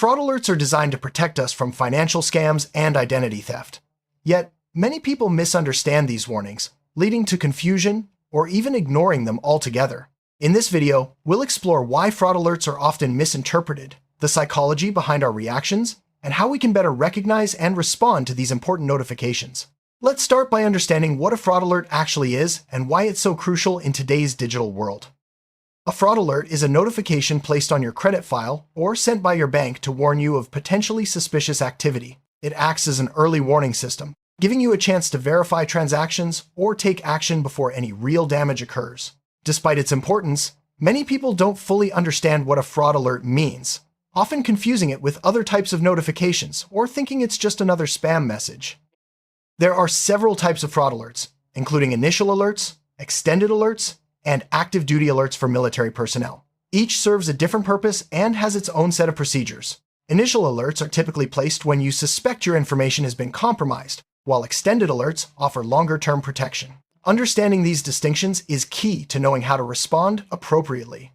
Fraud alerts are designed to protect us from financial scams and identity theft. Yet, many people misunderstand these warnings, leading to confusion or even ignoring them altogether. In this video, we'll explore why fraud alerts are often misinterpreted, the psychology behind our reactions, and how we can better recognize and respond to these important notifications. Let's start by understanding what a fraud alert actually is and why it's so crucial in today's digital world. A fraud alert is a notification placed on your credit file or sent by your bank to warn you of potentially suspicious activity. It acts as an early warning system, giving you a chance to verify transactions or take action before any real damage occurs. Despite its importance, many people don't fully understand what a fraud alert means, often confusing it with other types of notifications or thinking it's just another spam message. There are several types of fraud alerts, including initial alerts, extended alerts, and active duty alerts for military personnel. Each serves a different purpose and has its own set of procedures. Initial alerts are typically placed when you suspect your information has been compromised, while extended alerts offer longer-term protection. Understanding these distinctions is key to knowing how to respond appropriately.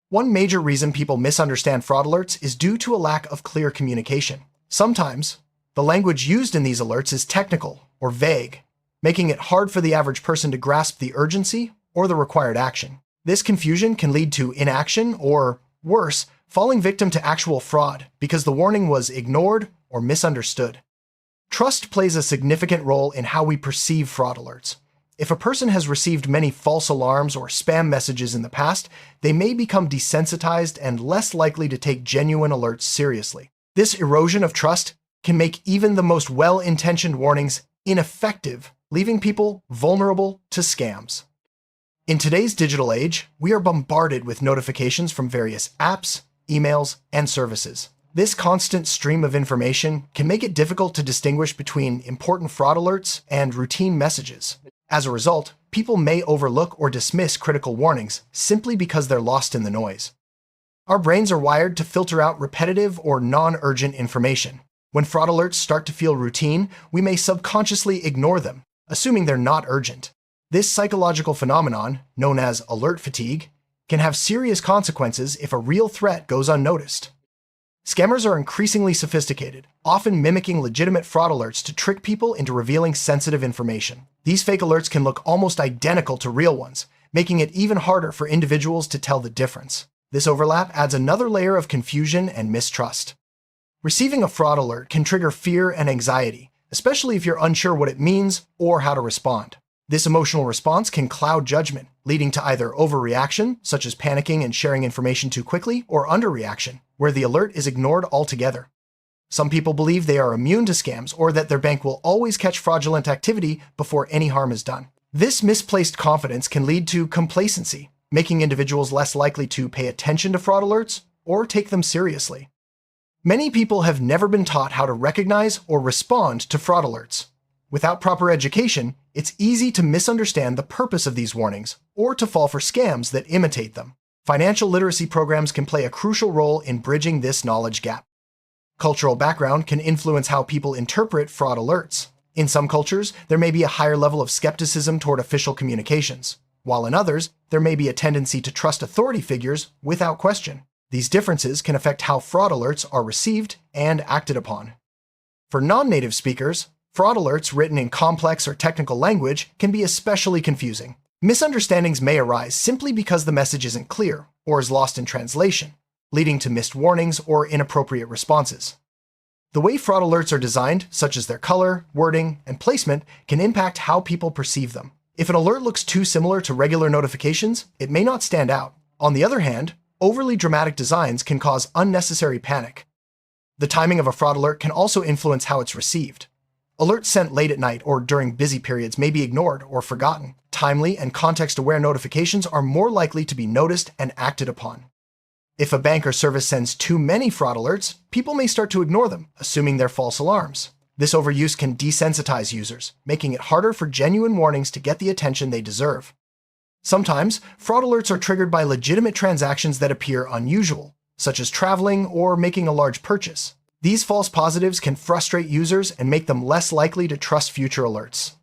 One major reason people misunderstand fraud alerts is due to a lack of clear communication. Sometimes, the language used in these alerts is technical or vague, making it hard for the average person to grasp the urgency or the required action. This confusion can lead to inaction or, worse, falling victim to actual fraud because the warning was ignored or misunderstood. Trust plays a significant role in how we perceive fraud alerts. If a person has received many false alarms or spam messages in the past, they may become desensitized and less likely to take genuine alerts seriously. This erosion of trust can make even the most well-intentioned warnings ineffective, leaving people vulnerable to scams. In today's digital age, we are bombarded with notifications from various apps, emails, and services. This constant stream of information can make it difficult to distinguish between important fraud alerts and routine messages. As a result, people may overlook or dismiss critical warnings simply because they're lost in the noise. Our brains are wired to filter out repetitive or non-urgent information. When fraud alerts start to feel routine, we may subconsciously ignore them, assuming they're not urgent. This psychological phenomenon, known as alert fatigue, can have serious consequences if a real threat goes unnoticed. Scammers are increasingly sophisticated, often mimicking legitimate fraud alerts to trick people into revealing sensitive information. These fake alerts can look almost identical to real ones, making it even harder for individuals to tell the difference. This overlap adds another layer of confusion and mistrust. Receiving a fraud alert can trigger fear and anxiety, especially if you're unsure what it means or how to respond. This emotional response can cloud judgment, leading to either overreaction, such as panicking and sharing information too quickly, or underreaction, where the alert is ignored altogether. Some people believe they are immune to scams or that their bank will always catch fraudulent activity before any harm is done. This misplaced confidence can lead to complacency, making individuals less likely to pay attention to fraud alerts or take them seriously. Many people have never been taught how to recognize or respond to fraud alerts. Without proper education, it's easy to misunderstand the purpose of these warnings or to fall for scams that imitate them. Financial literacy programs can play a crucial role in bridging this knowledge gap. Cultural background can influence how people interpret fraud alerts. In some cultures, there may be a higher level of skepticism toward official communications, while in others, there may be a tendency to trust authority figures without question. These differences can affect how fraud alerts are received and acted upon. For non-native speakers, fraud alerts written in complex or technical language can be especially confusing. Misunderstandings may arise simply because the message isn't clear or is lost in translation, leading to missed warnings or inappropriate responses. The way fraud alerts are designed, such as their color, wording, and placement, can impact how people perceive them. If an alert looks too similar to regular notifications, it may not stand out. On the other hand, overly dramatic designs can cause unnecessary panic. The timing of a fraud alert can also influence how it's received. Alerts sent late at night or during busy periods may be ignored or forgotten. Timely and context-aware notifications are more likely to be noticed and acted upon. If a bank or service sends too many fraud alerts, people may start to ignore them, assuming they're false alarms. This overuse can desensitize users, making it harder for genuine warnings to get the attention they deserve. Sometimes, fraud alerts are triggered by legitimate transactions that appear unusual, such as traveling or making a large purchase. These false positives can frustrate users and make them less likely to trust future alerts.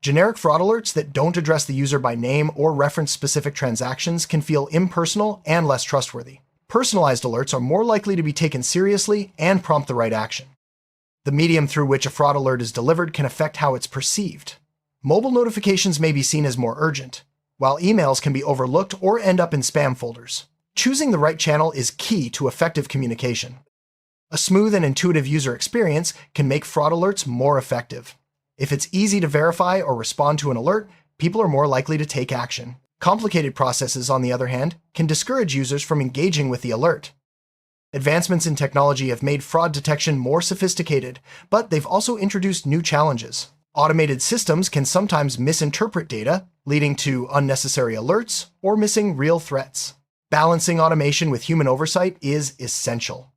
Generic fraud alerts that don't address the user by name or reference specific transactions can feel impersonal and less trustworthy. Personalized alerts are more likely to be taken seriously and prompt the right action. The medium through which a fraud alert is delivered can affect how it's perceived. Mobile notifications may be seen as more urgent, while emails can be overlooked or end up in spam folders. Choosing the right channel is key to effective communication. A smooth and intuitive user experience can make fraud alerts more effective. If it's easy to verify or respond to an alert, people are more likely to take action. Complicated processes, on the other hand, can discourage users from engaging with the alert. Advancements in technology have made fraud detection more sophisticated, but they've also introduced new challenges. Automated systems can sometimes misinterpret data, leading to unnecessary alerts or missing real threats. Balancing automation with human oversight is essential.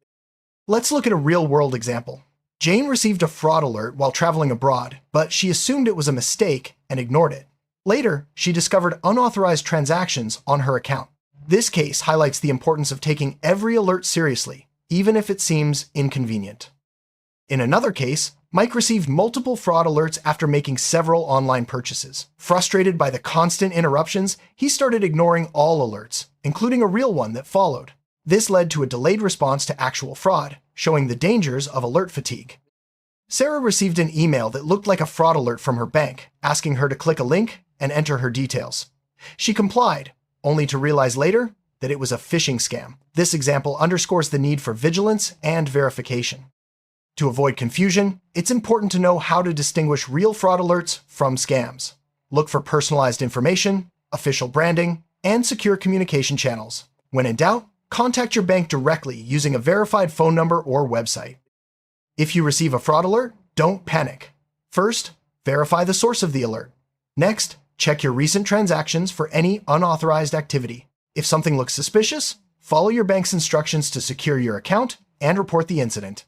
Let's look at a real-world example. Jane received a fraud alert while traveling abroad, but she assumed it was a mistake and ignored it. Later, she discovered unauthorized transactions on her account. This case highlights the importance of taking every alert seriously, even if it seems inconvenient. In another case, Mike received multiple fraud alerts after making several online purchases. Frustrated by the constant interruptions, he started ignoring all alerts, including a real one that followed. This led to a delayed response to actual fraud, showing the dangers of alert fatigue. Sarah received an email that looked like a fraud alert from her bank, asking her to click a link and enter her details. She complied, only to realize later that it was a phishing scam. This example underscores the need for vigilance and verification. To avoid confusion, it's important to know how to distinguish real fraud alerts from scams. Look for personalized information, official branding, and secure communication channels. When in doubt, contact your bank directly using a verified phone number or website. If you receive a fraud alert, don't panic. First, verify the source of the alert. Next, check your recent transactions for any unauthorized activity. If something looks suspicious, follow your bank's instructions to secure your account and report the incident.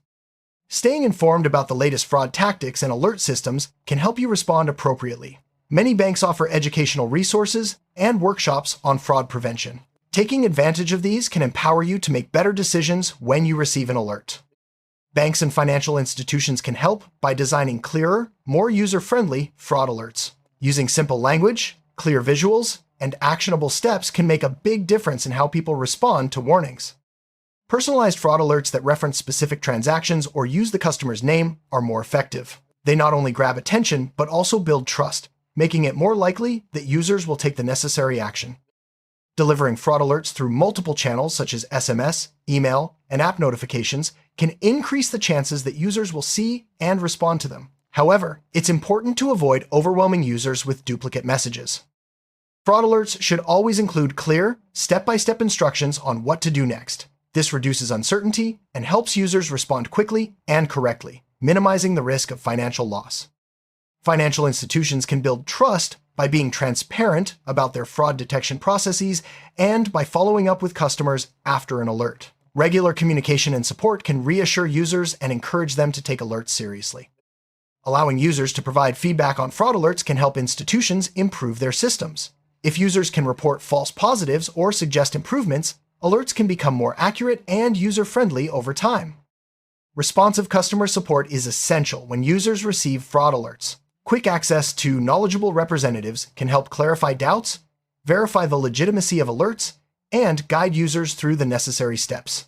Staying informed about the latest fraud tactics and alert systems can help you respond appropriately. Many banks offer educational resources and workshops on fraud prevention. Taking advantage of these can empower you to make better decisions when you receive an alert. Banks and financial institutions can help by designing clearer, more user-friendly fraud alerts. Using simple language, clear visuals, and actionable steps can make a big difference in how people respond to warnings. Personalized fraud alerts that reference specific transactions or use the customer's name are more effective. They not only grab attention, but also build trust, making it more likely that users will take the necessary action. Delivering fraud alerts through multiple channels such as SMS, email, and app notifications can increase the chances that users will see and respond to them. However, it's important to avoid overwhelming users with duplicate messages. Fraud alerts should always include clear, step-by-step instructions on what to do next. This reduces uncertainty and helps users respond quickly and correctly, minimizing the risk of financial loss. Financial institutions can build trust by being transparent about their fraud detection processes and by following up with customers after an alert. Regular communication and support can reassure users and encourage them to take alerts seriously. Allowing users to provide feedback on fraud alerts can help institutions improve their systems. If users can report false positives or suggest improvements, alerts can become more accurate and user-friendly over time. Responsive customer support is essential when users receive fraud alerts. Quick access to knowledgeable representatives can help clarify doubts, verify the legitimacy of alerts, and guide users through the necessary steps.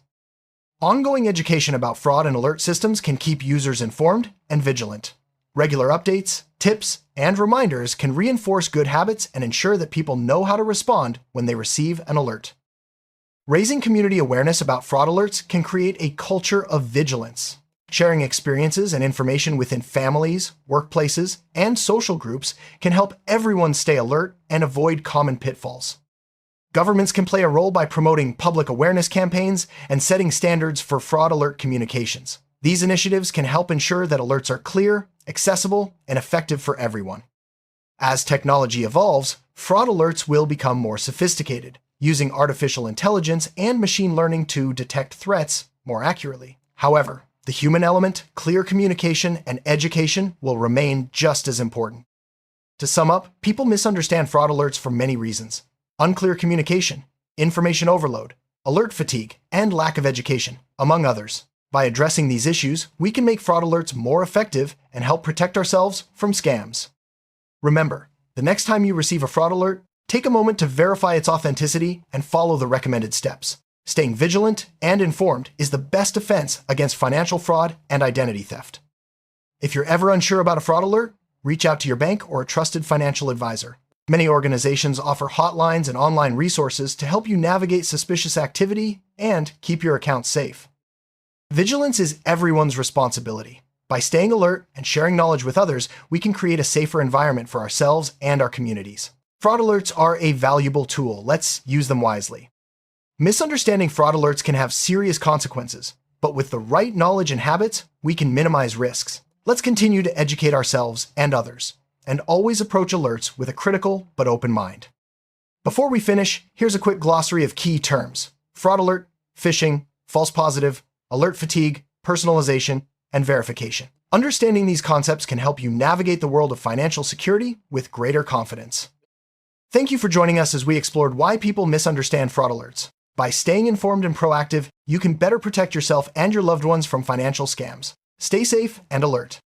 Ongoing education about fraud and alert systems can keep users informed and vigilant. Regular updates, tips, and reminders can reinforce good habits and ensure that people know how to respond when they receive an alert. Raising community awareness about fraud alerts can create a culture of vigilance. Sharing experiences and information within families, workplaces, and social groups can help everyone stay alert and avoid common pitfalls. Governments can play a role by promoting public awareness campaigns and setting standards for fraud alert communications. These initiatives can help ensure that alerts are clear, accessible, and effective for everyone. As technology evolves, fraud alerts will become more sophisticated, using artificial intelligence and machine learning to detect threats more accurately. However, the human element, clear communication, and education will remain just as important. To sum up, people misunderstand fraud alerts for many reasons: unclear communication, information overload, alert fatigue, and lack of education, among others. By addressing these issues, we can make fraud alerts more effective and help protect ourselves from scams. Remember, the next time you receive a fraud alert, take a moment to verify its authenticity and follow the recommended steps. Staying vigilant and informed is the best defense against financial fraud and identity theft. If you're ever unsure about a fraud alert, reach out to your bank or a trusted financial advisor. Many organizations offer hotlines and online resources to help you navigate suspicious activity and keep your accounts safe. Vigilance is everyone's responsibility. By staying alert and sharing knowledge with others, we can create a safer environment for ourselves and our communities. Fraud alerts are a valuable tool. Let's use them wisely. Misunderstanding fraud alerts can have serious consequences, but with the right knowledge and habits, we can minimize risks. Let's continue to educate ourselves and others, and always approach alerts with a critical but open mind. Before we finish, here's a quick glossary of key terms: fraud alert, phishing, false positive, alert fatigue, personalization, and verification. Understanding these concepts can help you navigate the world of financial security with greater confidence. Thank you for joining us as we explored why people misunderstand fraud alerts. By staying informed and proactive, you can better protect yourself and your loved ones from financial scams. Stay safe and alert.